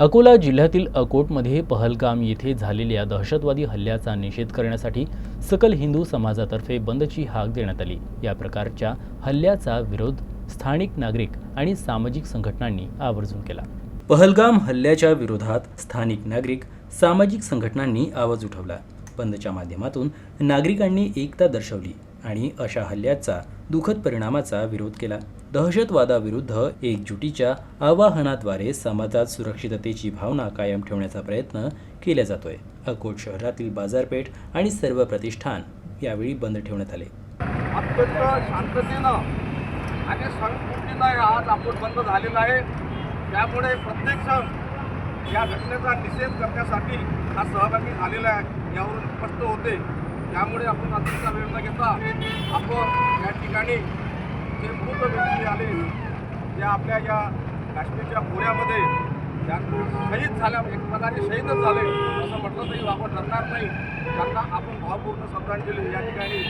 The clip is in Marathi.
अकोला जिल्ह्यातील अकोटमध्ये पहलगाम येथे झालेल्या दहशतवादी हल्ल्याचा निषेध करण्यासाठी सकल हिंदू समाजातर्फे बंदची हाक देण्यात आली। या प्रकारच्या हल्ल्याचा विरोध स्थानिक नागरिक आणि सामाजिक संघटनांनी आवर्जून केला। पहलगाम हल्ल्याच्या विरोधात स्थानिक नागरिक सामाजिक संघटनांनी आवाज उठवला। बंदच्या माध्यमातून नागरिकांनी एकता दर्शवली आणि अशा हल्ल्याचा दुःखद परिणामाचा विरोध केला। दहशतवादाविरुद्ध एकजुटीच्या आवाहनाद्वारे समाजात सुरक्षिततेची भावना कायम ठेवण्याचा प्रयत्न केला जातोय। अकोट शहरातील बाजारपेठ आणि सर्व प्रतिष्ठान यावेळी बंद ठेवण्यात आले। अत्यंत शांततेनं आणि संस्कृतीनं आज अकोट बंद झालेला आहे। त्यामुळे प्रत्येक जण या घटनेचा निषेध करण्यासाठी हा सहभागी झालेला आहे, यावरून स्पष्ट होते। त्यामुळे आपण अतिशय वेळ न घेता आपण या ठिकाणी जे मृत व्यक्ती आले, जे आपल्या या काश्मीरच्या खोऱ्यामध्ये ज्यांना शहीद झाल्या, एक प्रकारे शहीदच झाले असं म्हटलं तरी आपण ठरणार नाही, त्यांना आपण भावपूर्ण श्रद्धांजली या ठिकाणी